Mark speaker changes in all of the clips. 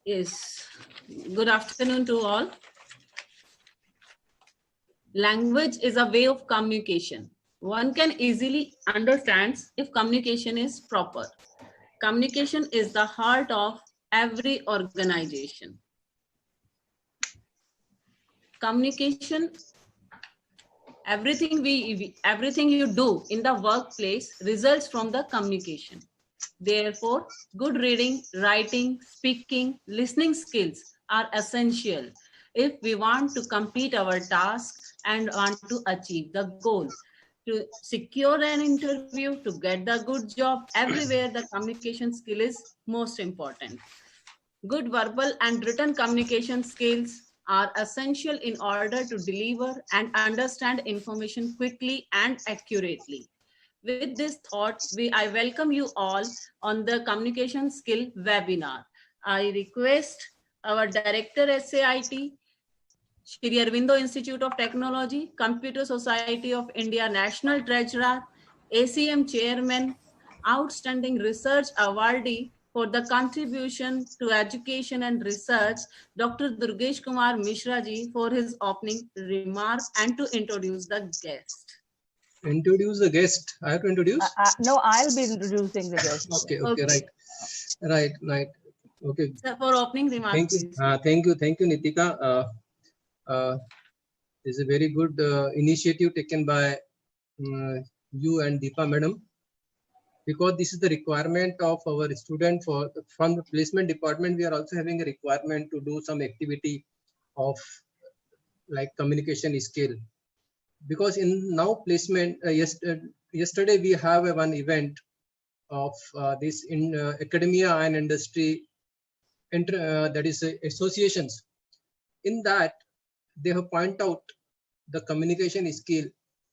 Speaker 1: Yes, good afternoon to all. Language is a way of communication. One can easily understand if communication is proper. Communication is the heart of every organization. Communication, everything you do in the workplace results from the communication. Therefore, good reading, writing, speaking, listening skills are essential if we want to complete our task and want to achieve the goal. To secure an interview, to get the good job, everywhere the communication skill is most important. Good verbal and written communication skills are essential in order to deliver and understand information quickly and accurately. With this thought, I welcome you all on the communication skill webinar. I request our director SAIT, Shri Aurobindo Institute of Technology, Computer Society of India National Treasurer, ACM Chairman, Outstanding Research Awardee for the contribution to education and research, Dr. Durgesh Kumar Mishra ji, for his opening remark and to introduce the guest.
Speaker 2: Introduce the guest. I have to introduce?
Speaker 3: No, I'll be introducing the guest.
Speaker 2: Okay, right. Okay.
Speaker 1: Sir, for opening remarks.
Speaker 2: Thank you, Nitika. It's a very good initiative taken by you and Deepa madam, because this is the requirement of our student from the placement department. We are also having a requirement to do some activity of like communication skill, because in now placement yesterday we have one event of this in academia and industry that is associations. In that they have point out the communication skill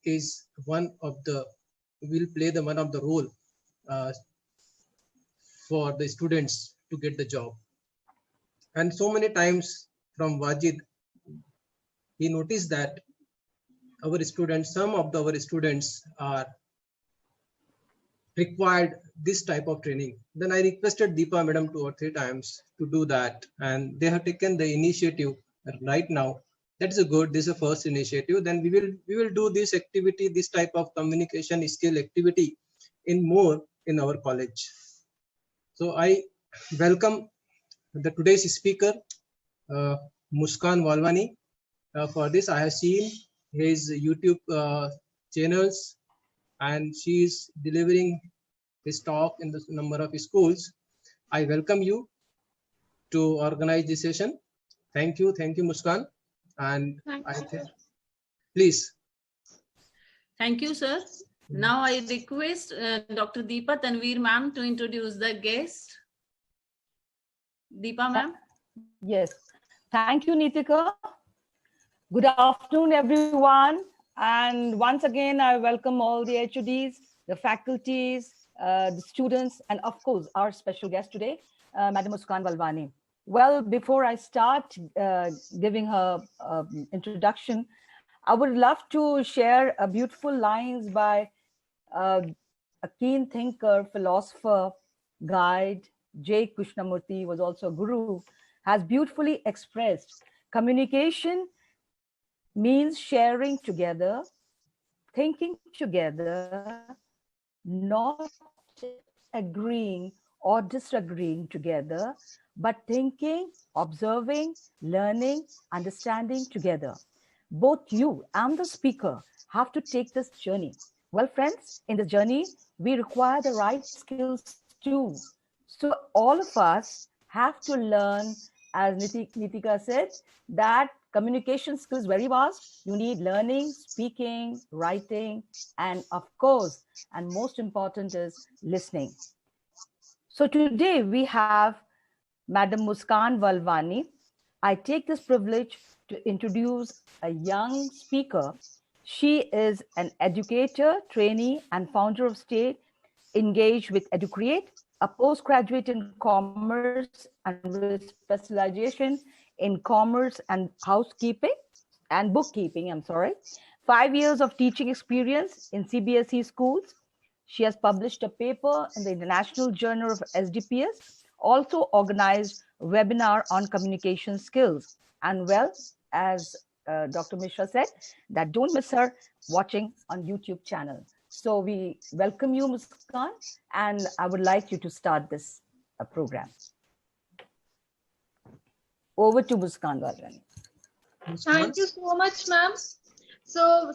Speaker 2: is one of the one of the role for the students to get the job. And so many times from Wajid, he noticed that some of our students are required this type of training. Then I requested Deepa madam 2 or 3 times to do that, and they have taken the initiative right now. That is good. This is a first initiative. Then we will do this activity, this type of communication skill activity in more in our college. So I welcome today's speaker, Muskan Walwani. For this, I have seen his YouTube channels, and she is delivering his talk in the number of schools. I welcome you to organize this session. Thank you, Muskan. And please.
Speaker 1: Thank you, sir. Now I request Dr. Deepa Tanveer ma'am to introduce the guest. Deepa ma'am.
Speaker 3: Yes. Thank you, Nitika. Good afternoon, everyone. And once again, I welcome all the HODs, the faculties, the students, and of course, our special guest today, Madam Muskan Walwani. Well, before I start giving her introduction, I would love to share a beautiful lines by a keen thinker, philosopher, guide, J. Krishnamurti, was also a guru, has beautifully expressed communication means sharing together, thinking together, not agreeing or disagreeing together, but thinking, observing, learning, understanding together. Both you and the speaker have to take this journey. Well, friends, in this journey, we require the right skills too. So all of us have to learn, as Nitika said, that communication skills very vast. You need learning, speaking, writing, and of course, and most important is listening. So today we have Madam Muskan Walwani. I take this privilege to introduce a young speaker. She is an educator, trainee, and founder of Stay Engaged with EduCreate, a postgraduate in commerce and with specialization in commerce and housekeeping and bookkeeping, 5 years of teaching experience in CBSE schools. She has published a paper in the International Journal of SDPS, also organized webinar on communication skills. And well, as Dr. Mishra said, that don't miss her watching on YouTube channel. So we welcome you, Muskan, and I would like you to start this program. Over to Muskan Wadhwani.
Speaker 4: Thank you so much, ma'am. So,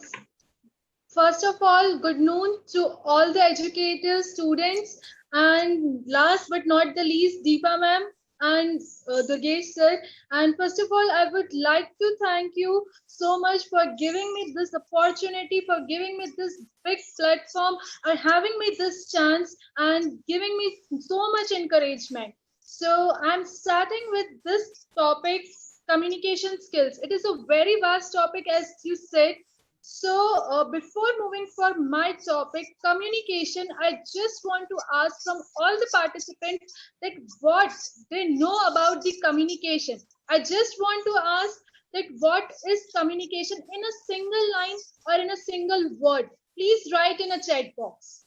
Speaker 4: first of all, good noon to all the educators, students, and last but not the least, Deepa ma'am and Durgesh sir. And first of all, I would like to thank you so much for giving me this opportunity, for giving me this big platform, and having me this chance, and giving me so much encouragement. So I'm starting with this topic, communication skills. It is a very vast topic, as you said. So before moving for my topic, communication, I just want to ask from all the participants that what they know about the communication. I just want to ask that what is communication in a single line or in a single word. Please write in a chat box.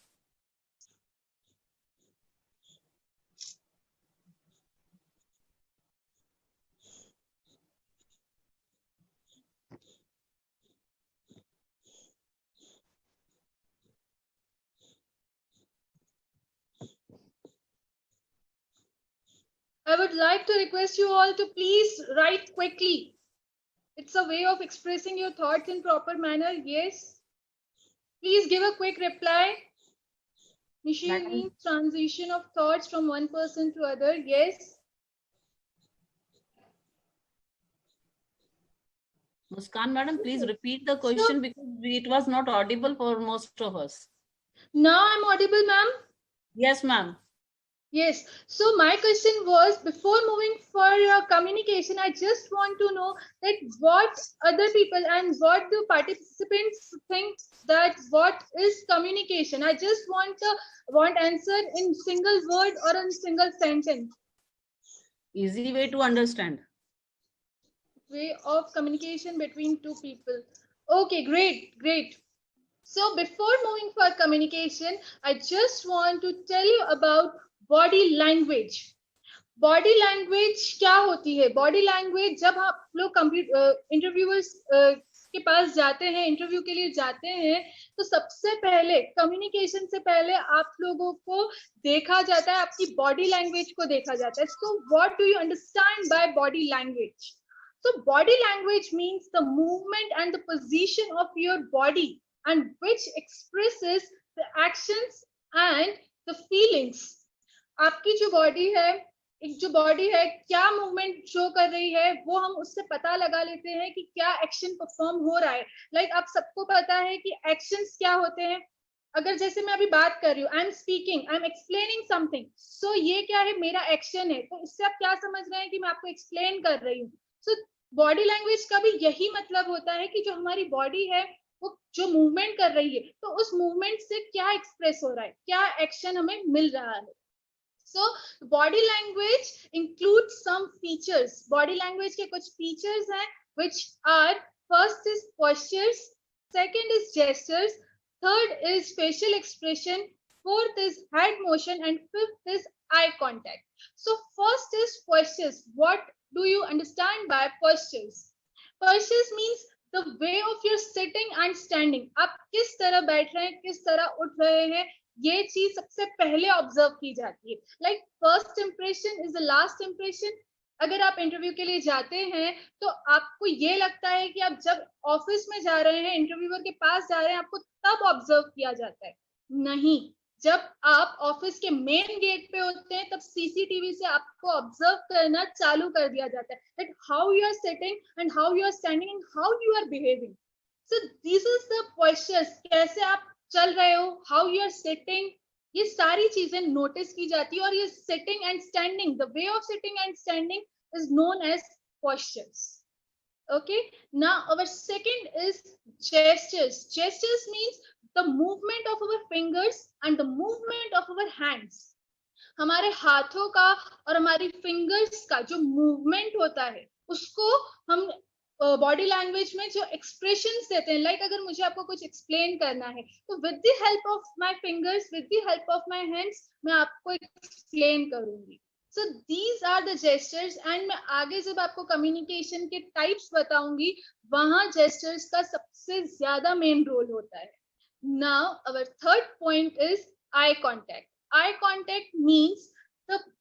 Speaker 4: I would like to request you all to please write quickly. It's a way of expressing your thoughts in proper manner. Yes. Please give a quick reply. Machine transition of thoughts from one person to other. Yes.
Speaker 1: Muskan madam, please repeat the question because it was not audible for most of us.
Speaker 4: Now I'm audible, ma'am?
Speaker 1: Yes, ma'am.
Speaker 4: Yes. So my question was, before moving for your communication, I just want to know that what other people and what the participants think that what is communication. I just want answer in single word or in single sentence.
Speaker 1: Easy way to understand.
Speaker 4: Way of communication between two people. Okay, great. So before moving for communication, I just want to tell you about body language. Body language क्या होती है? Body language, जब आप लोग interviewers के पास जाते हैं, interview के लिए जाते हैं, तो सबसे पहले कम्युनिकेशन से पहले आप लोगों को देखा जाता है, आपकी बॉडी लैंग्वेज को देखा जाता है. So what do you understand by body language? So body language means the movement and the position of your body, and which expresses the actions and the feelings. आपकी जो बॉडी है, एक जो body है, क्या मूवमेंट शो कर रही है, वो हम उससे पता लगा लेते हैं कि क्या एक्शन परफॉर्म हो रहा है. लाइक आप सबको पता है कि एक्शंस क्या होते हैं. अगर जैसे मैं अभी बात कर रही हूँ, I am speaking, I am explaining something, so ये क्या है? मेरा एक्शन है. तो इससे आप क्या समझ रहे हैं कि मैं आपको एक्सप्लेन कर रही हूँ. सो बॉडी लैंग्वेज का भी यही मतलब होता है कि जो हमारी बॉडी है वो जो मूवमेंट कर रही है, तो उस मूवमेंट से क्या एक्सप्रेस हो रहा है, क्या एक्शन हमें मिल रहा है. So body language includes some features. Body language के कुछ features हैं, which are, first is postures, second is gestures, third is facial expression, fourth is head motion, and fifth is eye contact. So first is postures. What do you understand by postures? Postures means the way of your sitting and standing. आप किस तरह बैठ रहे हैं, किस तरह उठ रहे हैं, ये चीज सबसे पहले ऑब्जर्व की जाती है. Like first impression is the last impression. अगर आप इंटरव्यू के लिए जाते हैं तो आपको ये लगता है कि आप जब ऑफिस में जा रहे हैं, इंटरव्यूअर के पास जा रहे हैं, आपको तब ऑब्जर्व किया जाता है. नहीं, जब आप ऑफिस के मेन गेट पे होते हैं तब सीसीटीवी से आपको ऑब्जर्व करना चालू कर दिया जाता है, that how you are sitting and how you are standing and how you are behaving. So this is the postures. कैसे आप चल रहे हो, हाउ यू आर सिटिंग, ये सारी चीजें नोटिस की जाती है. और ये sitting and standing, the way of sitting and standing is known as postures. Okay, now our second is gestures. Gestures means the movement of our fingers and the movement of our hands. हमारे हाथों का और हमारी fingers का जो movement होता है, उसको हम बॉडी लैंग्वेज में जो एक्सप्रेशंस देते हैं. लाइक अगर मुझे आपको कुछ एक्सप्लेन करना है तो with the help of my fingers, with the help of my hands, मैं आपको एक्सप्लेन करूंगी. So these are the gestures, and मैं आगे जब आपको communication के types बताऊंगी, वहां gestures का सबसे ज्यादा main role होता है. Now our third point is eye contact. Eye contact means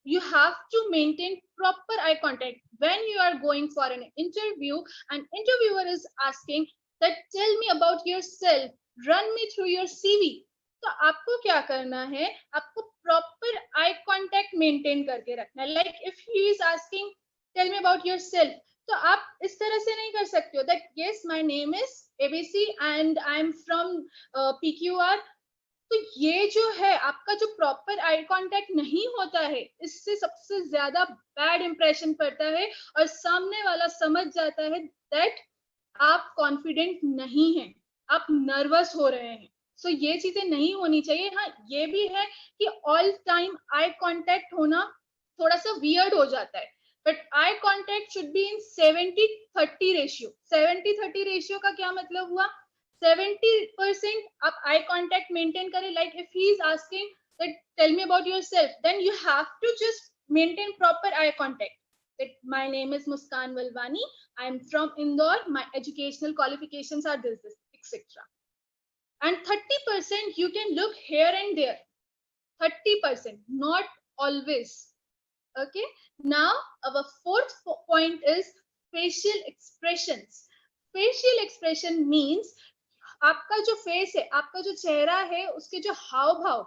Speaker 4: you have to maintain proper eye contact when you are going for an interview and interviewer is asking that tell me about yourself, run me through your CV. तो आपको क्या करना है, आपको proper eye contact maintain करके रखना है. Like if he is asking tell me about yourself, तो आप इस तरह से नहीं कर सकते हो that yes my name is ABC and I am from PQR. तो ये जो है आपका जो प्रॉपर आई कांटेक्ट नहीं होता है, इससे सबसे ज्यादा बैड इंप्रेशन पड़ता है और सामने वाला समझ जाता है दैट आप कॉन्फिडेंट नहीं हैं, आप नर्वस हो रहे हैं. सो ये चीजें नहीं होनी चाहिए. हाँ, ये भी है कि ऑल टाइम आई कांटेक्ट होना थोड़ा सा वियर्ड हो जाता है, but eye contact should be in 70-30 ratio. 70-30 ratio का क्या मतलब हुआ, 70% आप आई कांटेक्ट मेंटेन करें. Like if he is asking that tell me about yourself, then you have to just maintain proper eye contact. That my name is Muskan Valwani, I am from Indore, my educational qualifications are this, etc. And 30% you can look here and there. 30%, not always. Okay. Now our fourth point is facial expressions. Facial expression means आपका जो face है, आपका जो चेहरा है, उसके जो हाव भाव,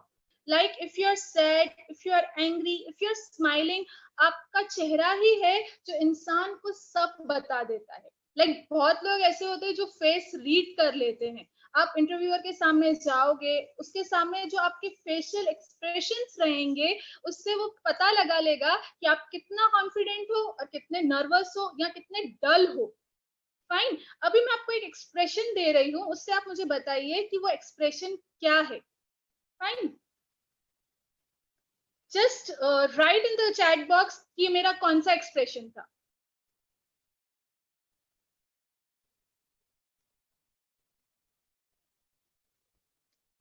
Speaker 4: like if you are sad, if you are angry, if you are smiling, आपका चेहरा ही है जो इंसान को सब बता देता है. like बहुत लोग ऐसे होते हैं जो फेस रीड कर लेते हैं. आप इंटरव्यूअर के सामने जाओगे, उसके सामने जो आपके फेशियल एक्सप्रेशंस रहेंगे, उससे वो पता लगा लेगा कि आप कितना कॉन्फिडेंट हो और कितने नर्वस हो या कितने डल हो. फाइन, अभी मैं आपको एक एक्सप्रेशन दे रही हूँ, उससे आप मुझे बताइए कि वो एक्सप्रेशन क्या है. Fine, just right in the chat box कि मेरा कौन सा एक्सप्रेशन था.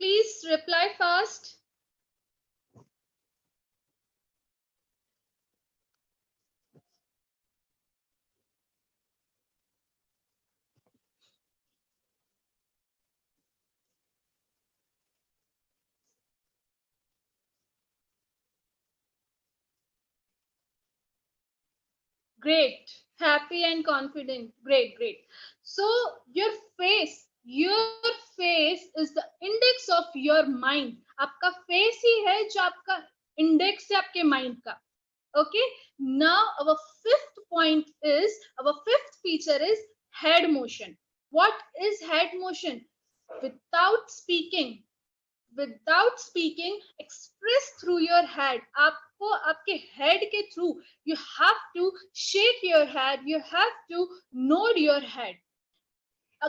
Speaker 4: Please reply fast. Great, happy and confident. Great, great. So your face is the index of your mind. आपका face ही है जो आपका index है आपके mind का. Okay. Now our fifth feature is head motion. What is head motion? Without speaking, express through your head. आपको आपके head के through you have to shake your head, you have to nod your head.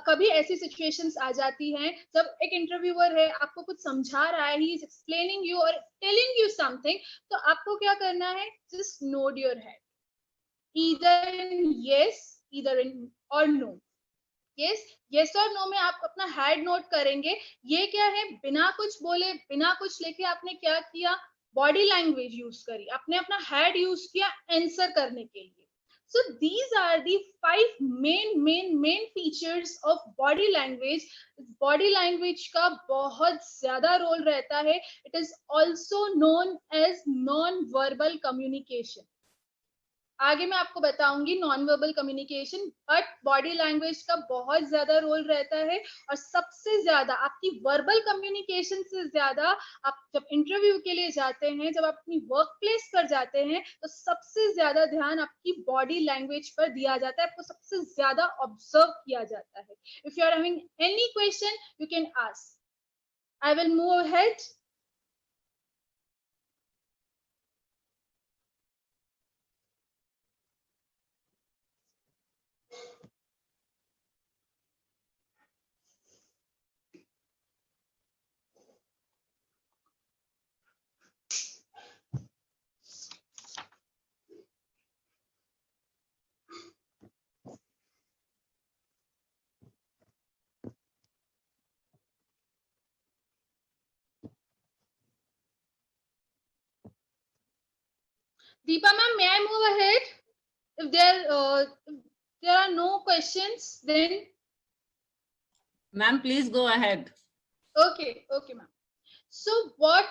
Speaker 4: कभी ऐसी situations आ जाती हैं जब एक interviewer है, आपको कुछ समझा रहा है, ही इज एक्सप्लेनिंग यू और टेलिंग यू समथिंग, तो आपको क्या करना है, just node your head, either in yes, either in और नो. यस और नो में आप अपना हेड नोट करेंगे. ये क्या है, बिना कुछ बोले, बिना कुछ लिखे आपने क्या किया, बॉडी लैंग्वेज यूज करी, आपने अपना हेड यूज किया आंसर करने के लिए. So these are the 5 main features of body language. Body language का बहुत ज्यादा रोल रहता है. It is also known as non-verbal communication. आगे मैं आपको बताऊंगी non verbal communication, but body language का बहुत ज्यादा रोल रहता है. और सबसे ज्यादा आपकी वर्बल कम्युनिकेशन से ज्यादा आप जब इंटरव्यू के लिए जाते हैं, जब आप अपनी वर्क प्लेस पर जाते हैं, तो सबसे ज्यादा ध्यान आपकी बॉडी लैंग्वेज पर दिया जाता है, आपको सबसे ज्यादा ऑब्जर्व किया जाता है. If you are having any question you can ask. I will move ahead. Deepa ma'am, may I move ahead? If there are no questions, then
Speaker 1: Ma'am, please go ahead.
Speaker 4: okay, ma'am. So what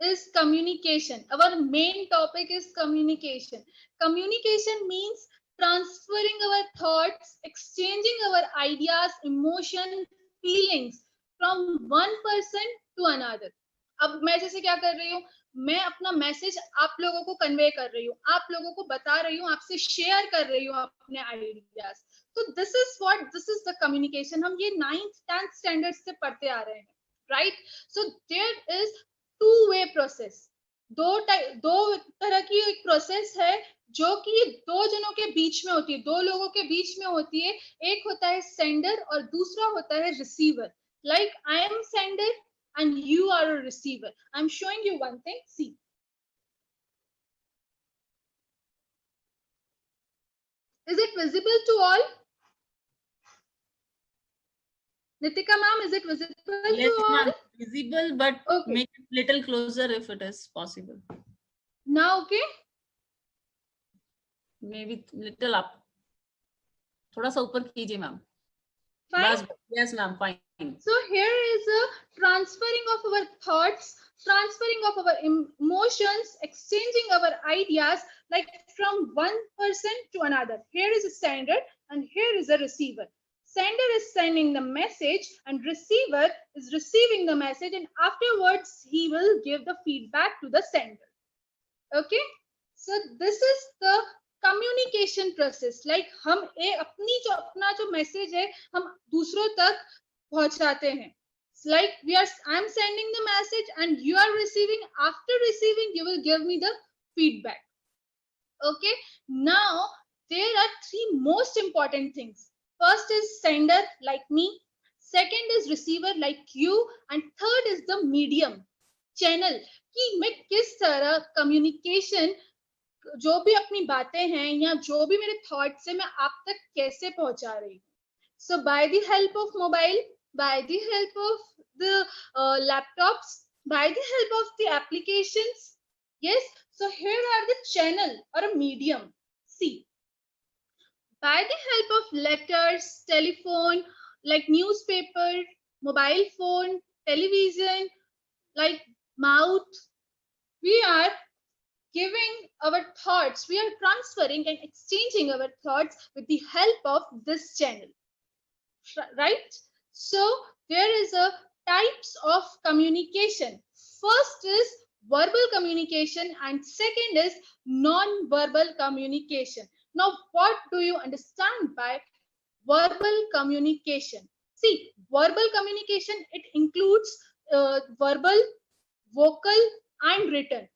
Speaker 4: is communication? Our main topic is communication. Communication means transferring our thoughts, exchanging our ideas, emotion, feelings from one person to another. अब मैं जैसे क्या कर रही हूँ, मैं अपना message आप लोगों को कन्वे कर रही हूँ, आप लोगों को बता रही हूँ, आपसे शेयर कर रही हूँ अपने आइडियाज. तो दिस इज द कम्युनिकेशन. हम ये 9th 10th स्टैंडर्ड से पढ़ते आ रहे हैं, right? So there is two way process. दो तरह की एक प्रोसेस है जो कि दो जनों के बीच में होती है, दो लोगों के बीच में होती है. एक होता है सेंडर और दूसरा होता है receiver. Like I am sender and you are a receiver. I'm showing you one thing. See. Is it visible to all? Nitika ma'am, is it visible
Speaker 1: Yes,
Speaker 4: to all?
Speaker 1: ma'am, visible, but
Speaker 4: Okay.
Speaker 1: make it little closer if it is possible.
Speaker 4: Now, okay?
Speaker 1: Maybe little up. थोड़ा सा ऊपर कीजिए ma'am.
Speaker 4: Fine.
Speaker 1: Yes, ma'am, fine.
Speaker 4: So here is a transferring of our thoughts, transferring of our emotions, exchanging our ideas like from one person to another. Here is a sender and here is a receiver. Sender is sending the message and receiver is receiving the message, and afterwards he will give the feedback to the sender. Okay, so this is the communication process. Like हम अपना जो message है हम दूसरों तक पहुंचाते हैं. Like I'm sending the message and you are receiving. After receiving, you will give me the feedback. Okay, now there are three most important things. First is sender, like me. Second is receiver, like you. And third is the medium, channel, कि मैं किस तरह communication, जो भी अपनी बातें हैं या जो भी मेरे thoughts है, मैं आप तक कैसे पहुंचा रही हूँ. So by the help of mobile, by the help of the laptops, by the help of the applications, yes. So here are the channel or a medium. See, by the help of letters, telephone, like newspaper, mobile phone, television, like mouth, we are giving our thoughts, we are transferring and exchanging our thoughts with the help of this channel, right? So there is a types of communication. First is verbal communication and second is non-verbal communication. Now what do you understand by verbal communication? See, verbal communication, it includes verbal, vocal and written.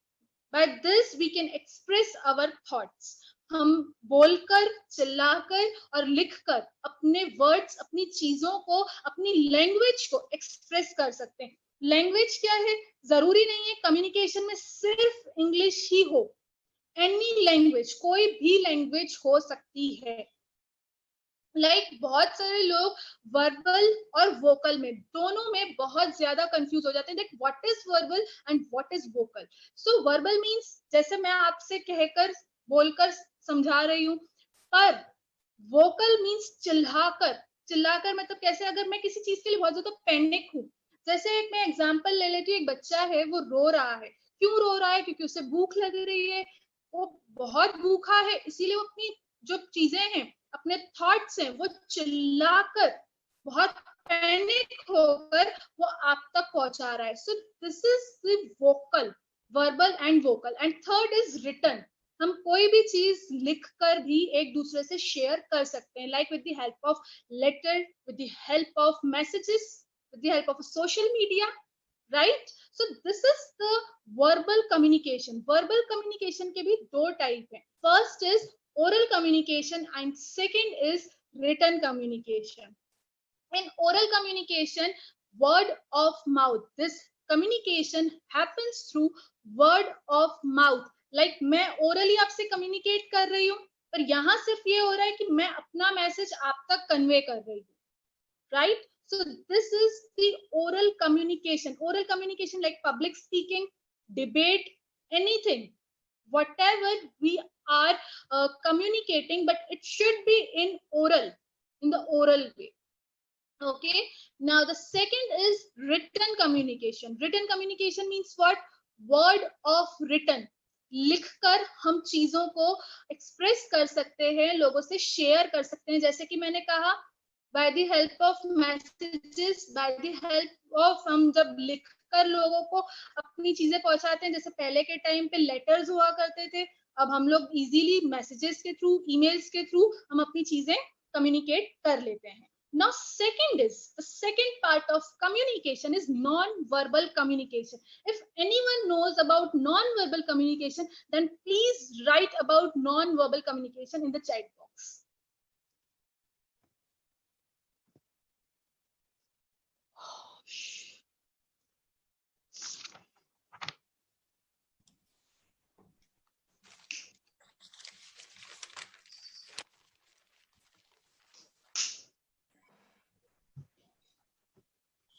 Speaker 4: By this we can express our thoughts. हम बोलकर, चिल्लाकर और लिखकर अपने words, अपनी चीजों को, अपनी लैंग्वेज को एक्सप्रेस कर सकते हैं. लैंग्वेज क्या है? जरूरी नहीं है कम्युनिकेशन में सिर्फ इंग्लिश ही हो. एनी लैंग्वेज, कोई भी लैंग्वेज हो सकती है. लाइक बहुत सारे लोग वर्बल और वोकल में, दोनों में बहुत ज्यादा कंफ्यूज हो जाते हैं. That what is verbal and what is vocal. So verbal means जैसे मैं आपसे कहकर, बोलकर समझा रही हूँ, पर वोकल मींस चिल्लाकर. चिल्लाकर मतलब कैसे? अगर मैं किसी चीज के लिए बहुत ज्यादा पैनिक हूँ, जैसे एक मैं एग्जांपल ले लेती हूँ. एक बच्चा है, वो रो रहा है. क्यों रो रहा है? क्योंकि उसे भूख लग रही है, वो बहुत भूखा है, इसीलिए वो अपनी जो चीजें हैं, अपने थॉट्स हैं, वो चिल्लाकर, बहुत पैनिक होकर वो आप तक पहुंचा रहा है. So this is the vocal, verbal and vocal. And third is written. हम कोई भी चीज लिखकर भी एक दूसरे से शेयर कर सकते हैं, like with the help of letter, with the help of messages, with the help of social media, right? So this is the verbal communication. Verbal communication के भी दो टाइप हैं. First is oral communication and second is written communication. In oral communication, word of mouth, this communication happens through word of mouth. Like मैं orally आपसे communicate कर रही हूँ, पर यहाँ सिर्फ ये हो रहा है कि मैं अपना मैसेज आप तक convey कर रही हूँ, right? So this is the oral communication. Oral communication like public speaking, debate, anything. whatever we are communicating, but it should be in the oral way. Okay, now the second is written communication. Written communication means what? Word of written. लिखकर हम चीजों को express कर सकते हैं, लोगों से share कर सकते हैं, जैसे कि मैंने कहा by the help of messages, by the help of, हम जब लिखकर लोगों को अपनी चीजें पहुंचाते हैं, जैसे पहले के टाइम पे लेटर्स हुआ करते थे, अब हम लोग इजीली मैसेजेस के थ्रू, ईमेल्स के थ्रू हम अपनी चीजें कम्युनिकेट कर लेते हैं. Now, the second part of communication is non-verbal communication. If anyone knows about non-verbal communication, then please write about non-verbal communication in the chat box.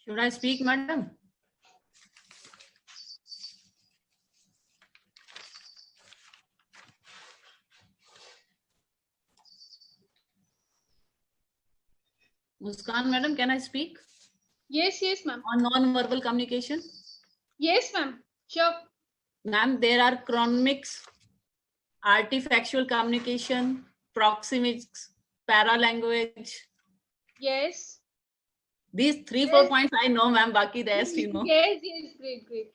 Speaker 1: Should I speak, madam? Muskan, madam, can I speak
Speaker 4: Yes, ma'am.
Speaker 1: on non-verbal communication?
Speaker 4: Yes, ma'am. Sure.
Speaker 1: Ma'am, there are chronemics, artifactual communication, proxemics, paralanguage.
Speaker 4: Yes.
Speaker 1: These 3-4
Speaker 4: Yes.
Speaker 1: points I know, ma'am. Baki the rest, you know.
Speaker 4: Yes, great.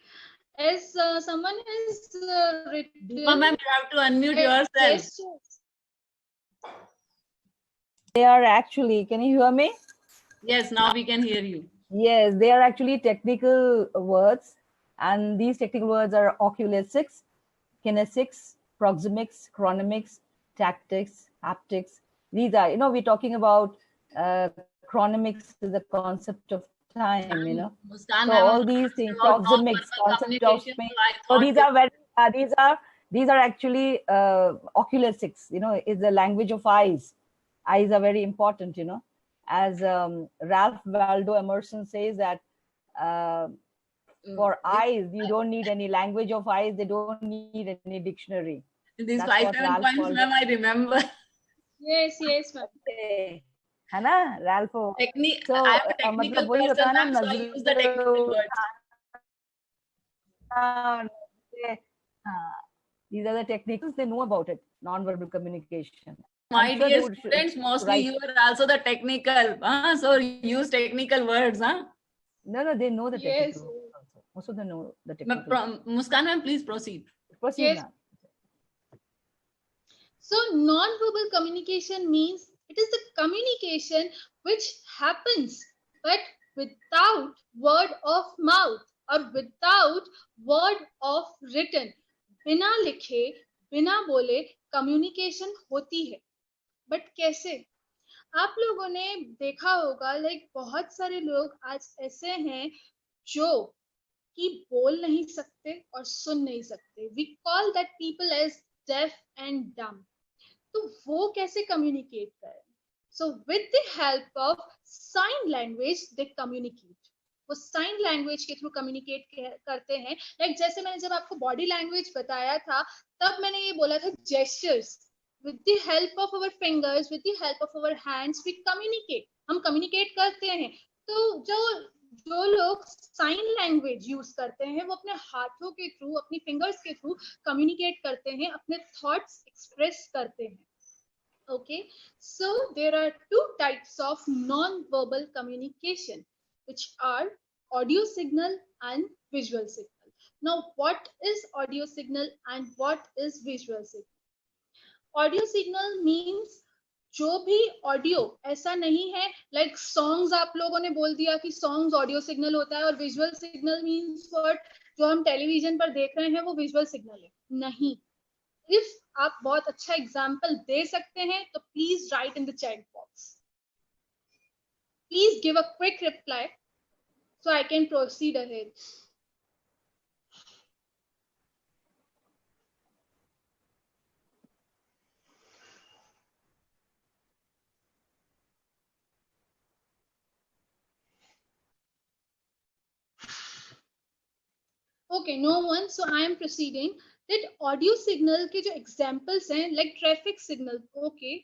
Speaker 4: As someone has written.
Speaker 1: Deepa ma'am, you have to unmute yourself.
Speaker 4: Yes.
Speaker 3: They are actually, can you hear me?
Speaker 1: Yes, now we can hear you.
Speaker 3: Yes, they are actually technical words. And these technical words are oculesics, kinesics, proxemics, chronemics, tactics, haptics. These are, we're talking about chronemics is the concept of time,
Speaker 1: Muskan,
Speaker 3: So
Speaker 1: ma'am,
Speaker 3: all these things,
Speaker 1: about
Speaker 3: proxemics,
Speaker 1: non-verbal
Speaker 3: concept of
Speaker 1: communication,
Speaker 3: space.
Speaker 1: so I
Speaker 3: So these
Speaker 1: thought
Speaker 3: are very, these are actually oculesics, is the language of eyes. Eyes are very important, as Ralph Waldo Emerson says that for eyes, you don't need any language of eyes. They don't need any dictionary.
Speaker 1: these
Speaker 3: That's
Speaker 1: 5-7
Speaker 3: what Ralph
Speaker 1: points,
Speaker 3: Waldo-
Speaker 1: ma'am, I remember.
Speaker 4: Yes, ma'am.
Speaker 3: Okay. है ना Ralph?
Speaker 1: Technique.
Speaker 3: So,
Speaker 1: I am a technical
Speaker 3: मतलब वही
Speaker 1: person,
Speaker 3: होता है ना,
Speaker 1: ma'am, so I use the technical words.
Speaker 3: These are the techniques they know about it, non-verbal communication.
Speaker 1: My
Speaker 3: I'm sure
Speaker 1: dear
Speaker 3: they would
Speaker 1: students, mostly
Speaker 3: write-
Speaker 1: you are also the technical. So use technical words.
Speaker 3: No, they know the
Speaker 4: Yes.
Speaker 3: technical words also. Most of them know the
Speaker 1: Ma'am,
Speaker 3: technical.
Speaker 1: Muskan ma'am, please proceed.
Speaker 3: Proceed
Speaker 4: Yes.
Speaker 3: now.
Speaker 4: So non-verbal communication means it is the communication which happens but without word of mouth or without word of written. बिना लिखे, बिना बोले communication होती है. But कैसे? आप लोगों ने देखा होगा, लाइक बहुत सारे लोग आज ऐसे हैं जो कि बोल नहीं सकते और सुन नहीं सकते. We call that people as deaf and dumb. तो वो कैसे कम्युनिकेट करें? So with the help of sine language they communicate. वो साइन लैंग्वेज के थ्रू कम्युनिकेट करते हैं. लाइक जैसे मैंने जब आपको बॉडी लैंग्वेज बताया था, तब मैंने ये बोला था gestures. with the help of our fingers, with the help of our hands, we communicate. हम communicate करते हैं. तो जो लोग साइन लैंग्वेज यूज करते हैं, वो अपने हाथों के थ्रू, अपनी फिंगर्स के थ्रू कम्युनिकेट करते हैं, अपने थॉट्स एक्सप्रेस करते हैं. Okay, so there are two types of non-verbal communication, which are audio signal and visual signal. Now, what is audio signal and what is visual signal? Audio signal means जो भी audio, ऐसा नहीं है like songs आप लोगों ने बोल दिया कि सॉन्ग्स ऑडियो सिग्नल होता है और विजुअल सिग्नल मीन्स व्हाट, जो हम टेलीविजन पर देख रहे हैं वो विजुअल सिग्नल है. नहीं. इफ आप बहुत अच्छा एग्जांपल दे सकते हैं तो please right in the chat box. Please give a quick reply so I can proceed ahead. Okay, no one. So I am proceeding. that audio signal के जो examples हैं like traffic signal, okay,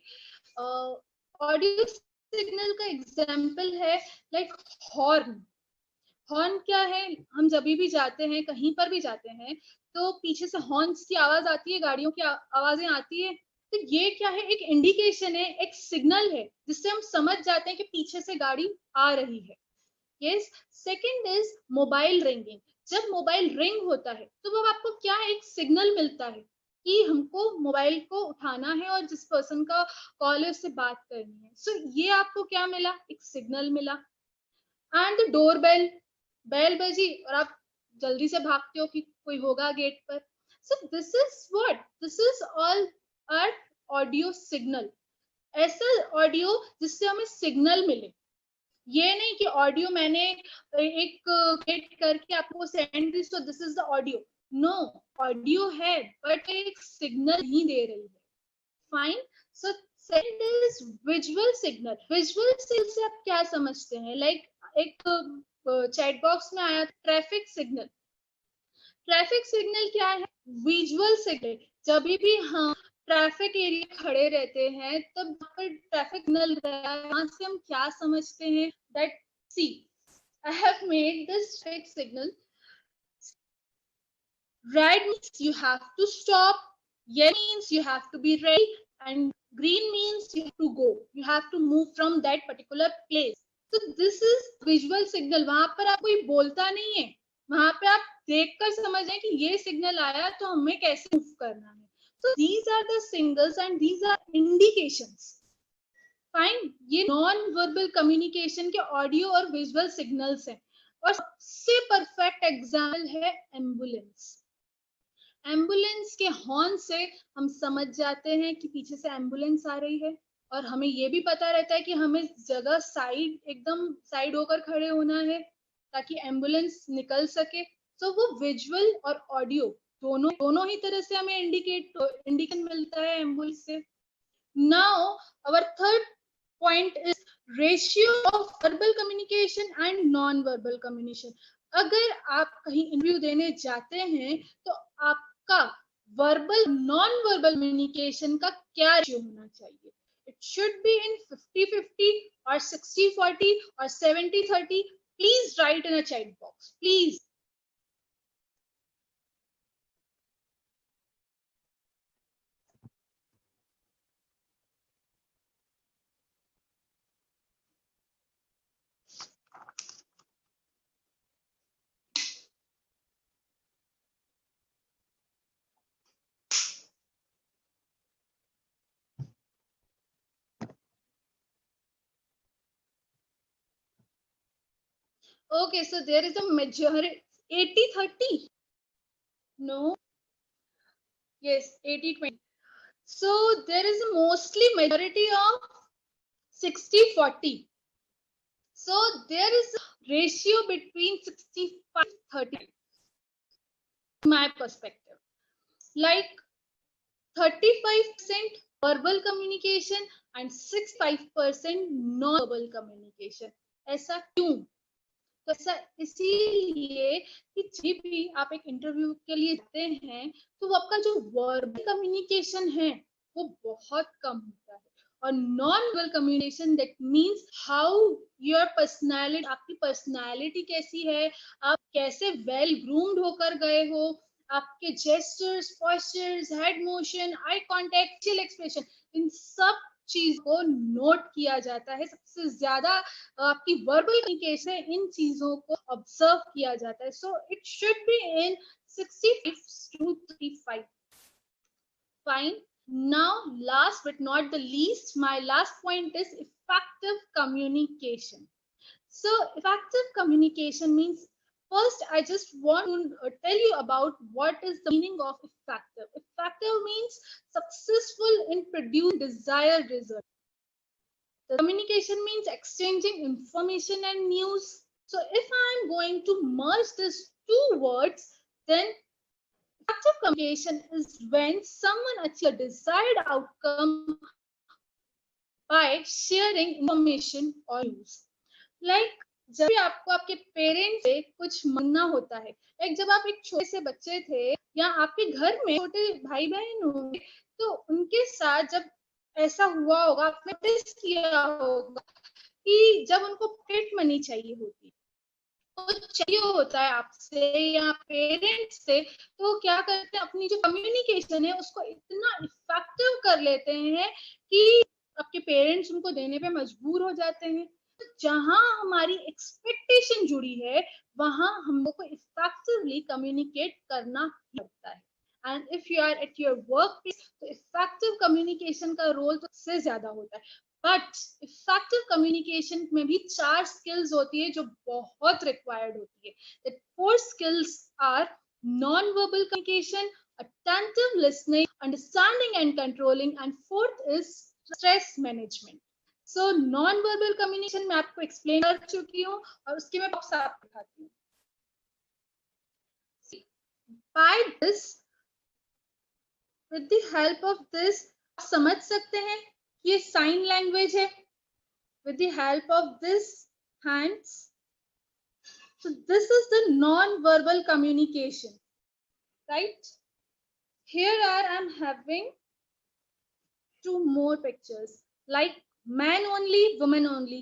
Speaker 4: audio signal का example है like horn. Horn क्या है, हम जब भी जाते हैं, कहीं पर भी जाते हैं, तो पीछे से हॉर्न्स की आवाज आती है, गाड़ियों की आवाजें आती है, तो ये क्या है, एक इंडिकेशन है, एक सिग्नल है, जिससे हम समझ जाते हैं कि पीछे से गाड़ी आ रही है. Yes. Second is mobile ringing. जब मोबाइल रिंग होता है तो वो आपको क्या है, एक सिग्नल मिलता है कि हमको मोबाइल को उठाना है और जिस पर्सन का कॉल है उससे बात करनी है. सो ये आपको क्या मिला, एक सिग्नल मिला. And the door bell, bell बजी और आप जल्दी से भागते हो कि कोई होगा गेट पर. So this is what, this is all are audio signal. ऐसा ऑडियो जिससे हमें सिग्नल मिले. ये नहीं कि ऑडियो मैंने एक क्रिएट करके आपको सेंड दी, so this is the audio. No, audio है बट एक सिग्नल नहीं दे रही है. Fine. So second is visual signal. Visual signal से आप क्या समझते हैं, लाइक एक चैट बॉक्स में आया ट्रैफिक सिग्नल. ट्रैफिक सिग्नल क्या है, विजुअल सिग्नल. जब भी हम ट्रैफिक एरिया खड़े रहते हैं तब पर ट्रैफिक सिग्नल रहता है, यहाँ से हम क्या समझते हैं, that see I have made this traffic signal. Red means you have to stop, yellow means you have to be ready, and green means you have to go, you have to move from that particular place. So this is visual signal. वहां पर आप कोई बोलता नहीं है, वहां पे आप देखकर समझ जाए कि ये सिग्नल आया तो हमें कैसे मूव करना है. So these are the signals and these are indications. Fine. ये नॉन वर्बल कम्युनिकेशन के ऑडियो और विजुअल सिग्नल्स हैं. और सबसे परफेक्ट एग्जाम्पल है एम्बुलेंस. एम्बुलेंस के हॉर्न से हम समझ जाते हैं कि पीछे से एम्बुलेंस आ रही है, और हमें ये भी पता रहता है कि हमें जगह साइड, एकदम साइड होकर खड़े होना है ताकि एम्बुलेंस निकल सके. तो वो विजुअल और ऑडियो दोनों ही तरह से हमें इंडिकेशन मिलता है एम्बुलेंस से. Now our third point is ratio of verbal communication and non verbal communication. अगर आप कहीं इंटरव्यू देने जाते हैं तो आपका वर्बल नॉन वर्बल कम्युनिकेशन का क्या रेशियो होना चाहिए. इट शुड बी इन 50-50 और 60-40 और 70-30. Please right in a chat box, please. Okay, so there is a majority 80-30. No. Yes, 80-20. So there is a mostly majority of 60-40. So there is a ratio between 65-30. My perspective, like 35% verbal communication and 65% non-verbal communication. ऐसा क्यों? तो ऐसा इसीलिए कि जब भी आप एक इंटरव्यू के लिए जाते हैं तो वो आपका जो वर्बल कम्युनिकेशन है वो बहुत कम होता है, और non verbal communication that means how your personality, आपकी पर्सनालिटी कैसी है, आप कैसे वेल ग्रूम्ड होकर गए हो, आपके gestures, postures, head motion, eye contact, facial expression, इन सब चीज को नोट किया जाता है. सबसे ज्यादा आपकी वर्बल कम्युनिकेशन इन चीजों को ऑब्जर्व किया जाता है. So it should be in 65-35. Fine. Now, last but not the least, my last point is effective communication. So, effective communication means, first, I just want to tell you about what is the meaning of effective. Effective means successful in producing desired result. The communication means exchanging information and news. So, if I am going to merge these two words, then effective communication is when someone achieves a desired outcome by sharing information or news. Like जब भी आपको आपके parents से कुछ मांगना होता है, like जब आप एक छोटे से बच्चे थे या आपके घर में छोटे भाई बहन होंगे, तो उनके साथ जब ऐसा हुआ होगा, आपने नोटिस किया होगा कि जब उनको पॉकेट मनी चाहिए होती है, कुछ चाहिए होता है आपसे या पेरेंट्स से, तो क्या करते हैं, अपनी जो कम्युनिकेशन है उसको इतना इफेक्टिव कर लेते हैं कि आपके पेरेंट्स उनको देने पे मजबूर हो जाते हैं। जहां हमारी एक्सपेक्टेशन जुड़ी है वहां हम लोग को इफेक्टिवली कम्युनिकेट करना पड़ता है। And if you are at your work place, तो इफेक्टिव कम्युनिकेशन का रोल तो इससे ज्यादा होता है। बट इफेक्टिव कम्युनिकेशन में भी 4 स्किल्स होती है जो बहुत रिक्वायर्ड होती है। That 4 skills are non-verbal communication, attentive listening, understanding and controlling, and fourth is stress management. So non-verbal communication मैं आपको explain कर चुकी हूँ और उसके मैं बॉक्स आपको दिखाती हूँ। By this, with the help of this, आप समझ सकते हैं ये साइन लैंग्वेज है। With the help of this hands, so this is the non-verbal communication, right? Here I'm having 2 more pictures, like man only, woman only.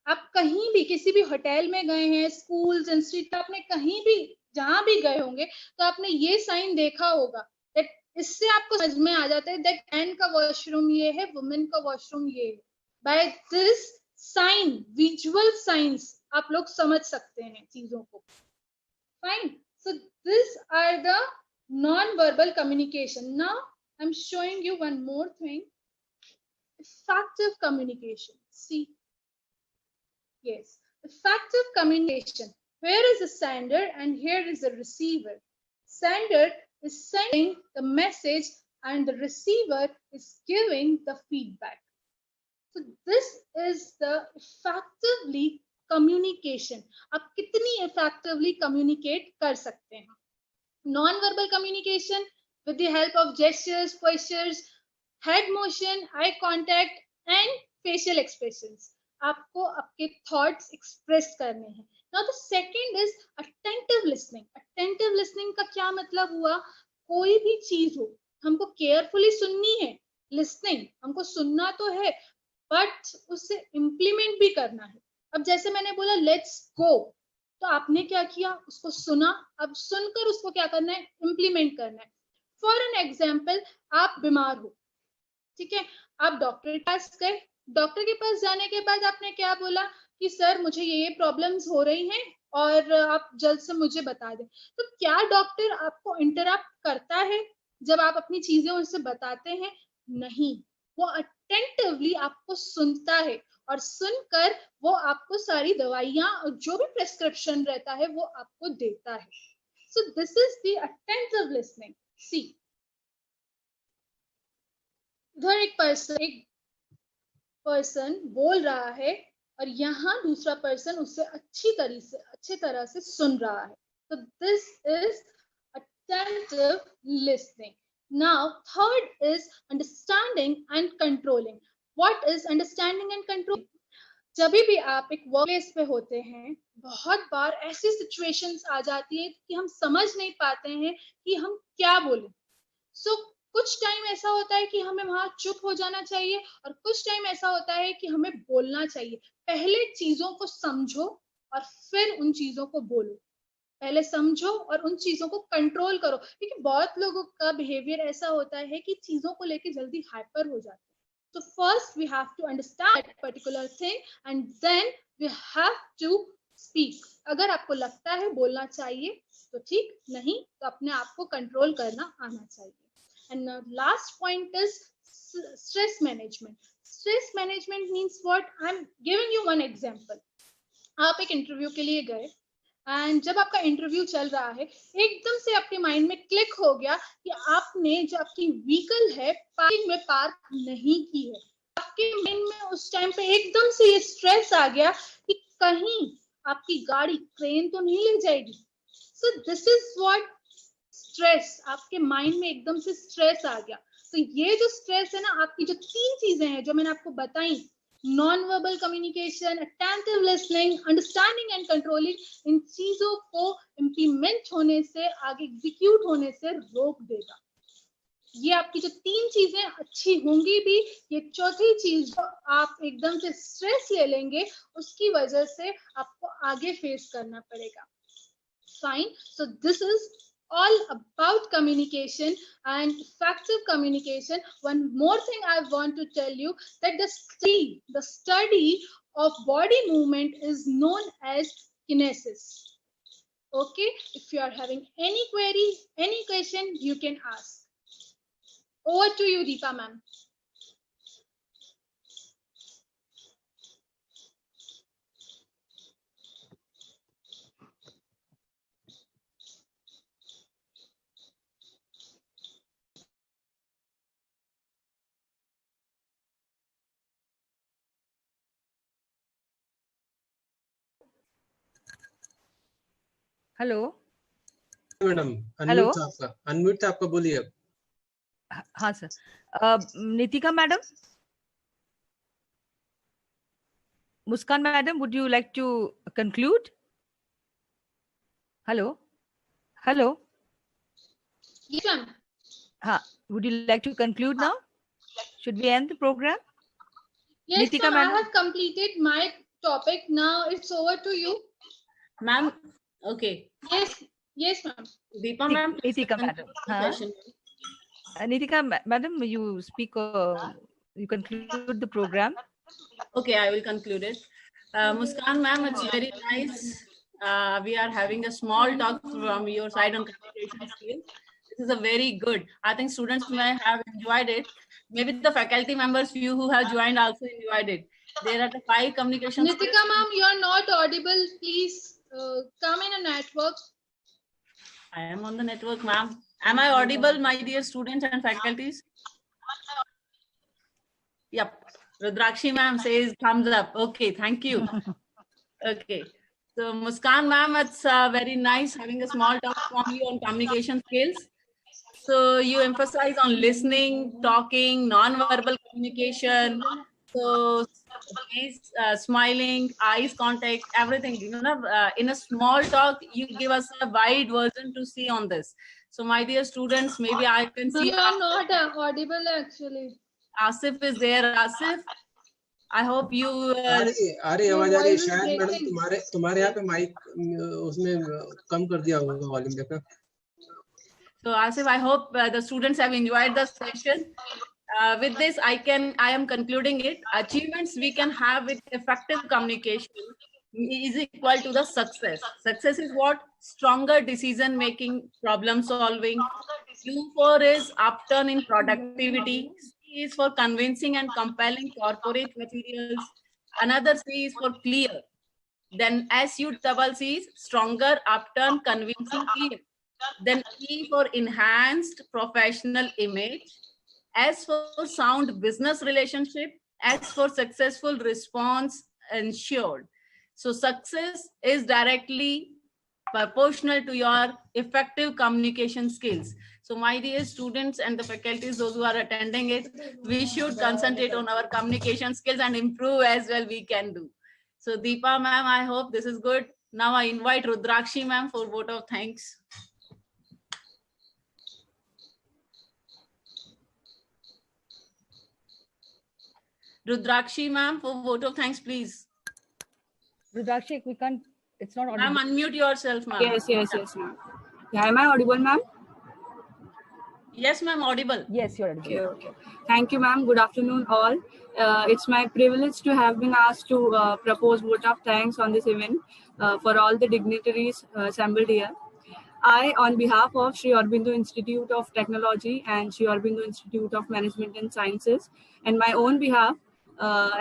Speaker 4: आप कहीं भी किसी भी होटल में गए हैं, स्कूल्स, इंस्टीट्यूट, आपने कहीं भी जहां भी गए होंगे तो आपने ये साइन देखा होगा। इससे आपको समझ में आ जाता है दैट मैन का वॉशरूम ये है, वुमेन का वॉशरूम ये है। By this sign, visual science, आप लोग समझ सकते हैं चीजों को। Fine, so this are the non verbal communication. Now I am showing you one more thing, effective communication. See, yes, effective communication. Here is the sender and here is the receiver. Sender is sending the message and the receiver is giving the feedback. So this is the effectively communication. आप कितनी effectively communicate कर सकते हैं? Non-verbal communication with the help of gestures, postures, head motion, eye contact and facial expressions. आपको आपके thoughts express करने हैं। Now the second is attentive listening. Attentive listening का क्या मतलब हुआ? कोई भी चीज हो, हमको carefully सुननी है। Listening, हमको सुनना तो है, but उसे implement भी करना है। अब जैसे मैंने बोला let's go, तो आपने क्या किया? उसको सुना, अब सुनकर उसको क्या करना है? Implement करना है। For an example, आप बीमार हो, ठीक है, आप डॉक्टर के पास गए, डॉक्टर के पास जाने के बाद आपने क्या बोला कि सर मुझे ये प्रॉब्लम्स हो रही हैं और आप जल्द से मुझे बता दें। तो क्या डॉक्टर आपको इंटरप्ट करता है जब आप अपनी चीजें उनसे बताते हैं? नहीं, वो अटेंटिवली आपको सुनता है और सुनकर वो आपको सारी दवाइयां और जो भी प्रेस्क्रिप्शन रहता है वो आपको देता है। So this is the attentive listening. See, उधर एक पर्सन बोल रहा है और यहाँ दूसरा पर्सन उससे अच्छी तरह से सुन रहा है। तो this is attentive listening. Now third is understanding and controlling. What is understanding and controlling? जब भी आप एक वर्कप्लेस पे होते हैं, बहुत बार ऐसी सिचुएशंस आ जाती है कि हम समझ नहीं पाते हैं कि हम क्या बोलें। सो कुछ टाइम ऐसा होता है कि हमें वहां चुप हो जाना चाहिए और कुछ टाइम ऐसा होता है कि हमें बोलना चाहिए। पहले चीजों को समझो और फिर उन चीजों को बोलो। पहले समझो और उन चीजों को कंट्रोल करो, क्योंकि बहुत लोगों का बिहेवियर ऐसा होता है कि चीजों को लेके जल्दी हाइपर हो जाते हैं। So first we have to understand that particular thing and then we have to speak. अगर आपको लगता है बोलना चाहिए तो ठीक, नहीं तो अपने आप को कंट्रोल करना आना चाहिए। And last point is stress management. Stress management means what? I'm giving you one example. आप एक इंटरव्यू के लिए गए एंड जब आपका इंटरव्यू चल रहा है, एकदम से आपके माइंड में क्लिक हो गया कि आपने जो आपकी व्हीकल है पार्किंग में पार्क नहीं की है। आपके माइंड में उस टाइम पे एकदम से ये स्ट्रेस आ गया कि कहीं आपकी गाड़ी क्रेन तो नहीं ले जाएगी। सो दिस इज व्हाट स्ट्रेस, आपके माइंड में एकदम से स्ट्रेस आ गया। तो ये जो स्ट्रेस है ना, आपकी जो 3 चीजें हैं जो मैंने आपको बताई, non-verbal communication, attentive listening, understanding and controlling, इन चीजों को implement होने से, आगे execute होने से रोक देगा। ये आपकी जो 3 चीजें अच्छी होंगी भी, ये चौथी चीज जो आप एकदम से स्ट्रेस ले लेंगे, उसकी वजह से आपको आगे फेस करना पड़ेगा। Fine. So this is all about communication and effective communication. One more thing I want to tell you, that the study of body movement is known as kinesis. Okay, if you are having any query, any question, you can ask. Over to you, Deepa ma'am.
Speaker 3: Hello
Speaker 2: madam
Speaker 3: hello
Speaker 2: unmute था आपका, बोलिए अब।
Speaker 3: हाँ sir, Nitika madam, Muskan madam, would you like to conclude? Hello hello,
Speaker 4: Yes, ma'am.
Speaker 3: हाँ, would you like to conclude now? Should we end the program?
Speaker 4: Yes,
Speaker 3: Nitika
Speaker 4: ma'am, I
Speaker 3: madam.
Speaker 4: have completed my topic. Now it's over to you.
Speaker 1: Ma'am, okay.
Speaker 4: Yes, ma'am.
Speaker 1: Deepa ma'am.
Speaker 3: Nitika madam. Nitika madam, you speak, you conclude the program.
Speaker 1: Okay, I will conclude it. Muskan ma'am, it's very nice. We are having a small talk from your side on communication skills. This is a very good. I think students may have enjoyed it. Maybe the faculty members, few who have joined, also enjoyed it. There are the 5 communication skills.
Speaker 4: Nitika ma'am, you are not audible. Please come in a network.
Speaker 1: I am on the network, ma'am. Am I audible, my dear students and faculties? Yep. Rudrakshi ma'am says thumbs up. Okay, thank you. Okay. So Muskan ma'am, it's very nice having a small talk from you on communication skills. So you emphasize on listening, talking, non-verbal communication. So smiling, eyes contact, everything. You know, in a small talk, you give us a wide version to see on this. So my dear students, maybe I can see.
Speaker 4: You are not audible actually.
Speaker 1: Asif is there. Asif, I hope you.
Speaker 2: अरे आवाज आ रही है शायद madam, तुम्हारे यहाँ पे mic उसमें कम कर दिया होगा वॉल्यूम, देखा।
Speaker 1: So Asif, I hope the students have enjoyed the session. With this, I am concluding it. Achievements we can have with effective communication is equal to the success. Success is what? Stronger decision making, problem solving. Q4 is upturn in productivity. C is for convincing and compelling corporate materials. Another C is for clear. Then SU-double-C is stronger, upturn, convincing, clear. Then E for enhanced professional image. S for sound business relationship. S for successful response ensured. So success is directly proportional to your effective communication skills. So my dear students and the faculties, those who are attending it, we should concentrate on our communication skills and improve as well we can do. So Deepa ma'am, I hope this is good. Now I invite Rudrakshi ma'am for vote of thanks. Rudrakshi ma'am, for vote of thanks, please.
Speaker 3: Rudrakshi, we can't, it's not audible.
Speaker 1: Ma'am, unmute yourself, ma'am.
Speaker 5: Yes, ma'am. Yeah, am I audible, ma'am?
Speaker 1: Yes, ma'am, audible.
Speaker 3: Yes, you're audible.
Speaker 5: Okay. Thank you, ma'am. Good afternoon, all. It's my privilege to have been asked to propose vote of thanks on this event for all the dignitaries assembled here. I, on behalf of Sri Aurobindo Institute of Technology and Sri Aurobindo Institute of Management and Sciences, and my own behalf,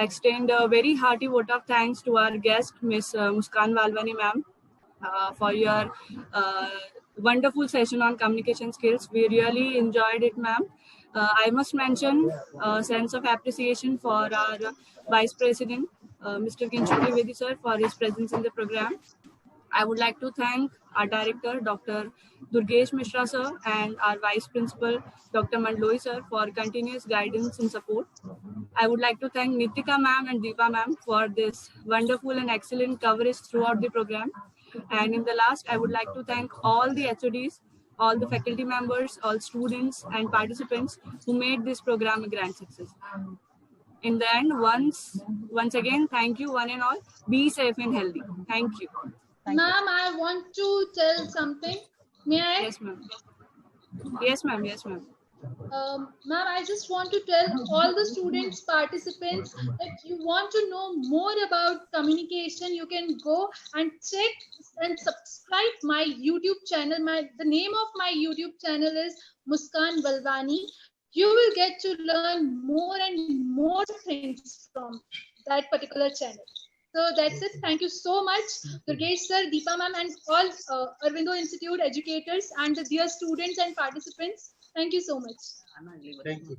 Speaker 5: extend a very hearty vote of thanks to our guest, Ms. Muskan Walwani ma'am, for your wonderful session on communication skills. We really enjoyed it, ma'am. I must mention a sense of appreciation for our Vice President, Mr. Kinshuk Trivedi sir, for his presence in the program. I would like to thank our director, Dr. Durgesh Mishra sir, and our Vice Principal, Dr. Mandloi sir, for continuous guidance and support. I would like to thank Nitika ma'am and Deepa ma'am for this wonderful and excellent coverage throughout the program. And in the last, I would like to thank all the HODs, all the faculty members, all students and participants who made this program a grand success. In the end, once again, thank you one and all. Be safe and healthy. Thank you.
Speaker 4: Ma'am, I want to tell something. May I?
Speaker 5: Yes, ma'am. Yes, ma'am. Yes, ma'am.
Speaker 4: Ma'am, I just want to tell all the students, participants, if you want to know more about communication, you can go and check and subscribe my YouTube channel. The name of my YouTube channel is Muskan Balwani. You will get to learn more and more things from that particular channel. So that's it. Thank you so much, Durgesh sir, Deepa ma'am, and all Arvindo Institute educators and the dear students and participants. Thank you so much.
Speaker 2: Thank you.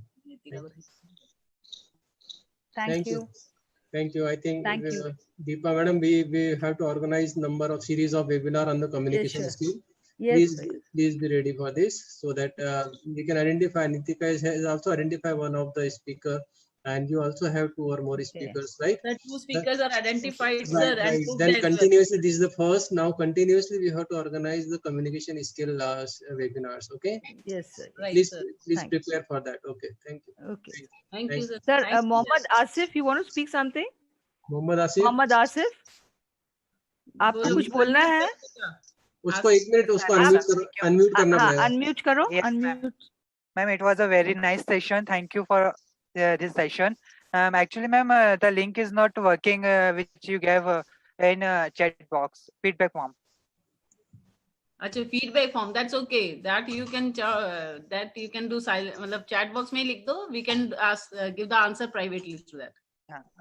Speaker 3: Thank you.
Speaker 2: Thank you. I think
Speaker 3: Thank you.
Speaker 2: Deepa madam, we have to organize number of series of webinar on the communication
Speaker 3: Yes,
Speaker 2: skill.
Speaker 3: Yes.
Speaker 2: Please be ready for this so that we can identify. Nitika has also identified one of the speaker, and you also have two or more speakers, right?
Speaker 1: The two speakers are identified,
Speaker 2: Right,
Speaker 1: sir,
Speaker 2: right.
Speaker 1: and booked
Speaker 2: Then
Speaker 1: as well.
Speaker 2: continuously, this is the first. Now continuously, we have to organize the communication skill webinars. Okay.
Speaker 3: Yes, sir.
Speaker 1: Right,
Speaker 2: Please,
Speaker 1: sir.
Speaker 2: please
Speaker 3: Thanks.
Speaker 2: prepare for that. Okay. Thank you.
Speaker 3: Okay.
Speaker 1: Thank you, sir.
Speaker 3: Sir,
Speaker 1: Thanks,
Speaker 3: Mohammad Asif, you want to speak something?
Speaker 2: Mohammad Asif,
Speaker 3: Mohammad Asif, आपको कुछ बोलना है?
Speaker 2: उसको एक minute उसको unmute करना
Speaker 3: हाँ,
Speaker 2: पड़ेगा.
Speaker 3: अनम्यूट करो.
Speaker 6: Yes,
Speaker 3: Unmute.
Speaker 6: Ma'am, it was a very nice session. Thank you for this session. Actually, ma'am, the link is not working, which you gave in chat box, feedback form.
Speaker 1: अच्छा, feedback form. That's okay. That you can do silent. मतलब chat box में लिख दो. We can ask give the answer privately to that.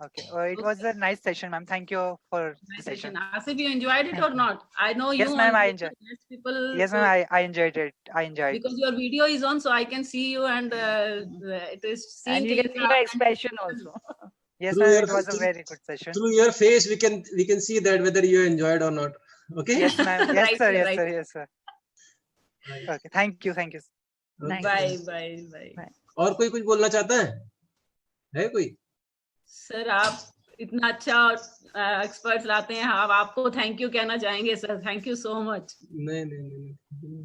Speaker 6: Okay. It was a nice session, ma'am. Thank you for the
Speaker 1: Nice
Speaker 6: session.
Speaker 1: session. Asif, you enjoyed it or not? I know you.
Speaker 6: Yes, ma'am, I
Speaker 1: enjoyed
Speaker 6: enjoyed.
Speaker 1: it. Less people.
Speaker 6: Yes,
Speaker 1: so-
Speaker 6: ma'am, I enjoyed it. I enjoyed.
Speaker 1: Because your video is on, so I can see you and it is seen
Speaker 3: And you can see
Speaker 1: clearly.
Speaker 3: your expression also.
Speaker 6: Yes,
Speaker 2: Through
Speaker 6: ma'am,
Speaker 2: your-
Speaker 6: it was a very good session.
Speaker 2: Through your face, we can see that whether you enjoyed or not. Okay.
Speaker 6: Yes, ma'am. Yes,
Speaker 1: Right,
Speaker 6: sir. Yes,
Speaker 1: right.
Speaker 6: sir. Yes, sir.
Speaker 2: Right.
Speaker 6: Okay. Thank you. Thank you.
Speaker 2: Okay.
Speaker 1: Bye, bye, bye.
Speaker 2: और कोई कुछ बोलना चाहता है कोई?
Speaker 1: Sir, आप इतना अच्छा एक्सपर्ट्स लाते हैं. आप आपको थैंक यू कहना चाहेंगे sir. Thank you so much.
Speaker 2: नहीं.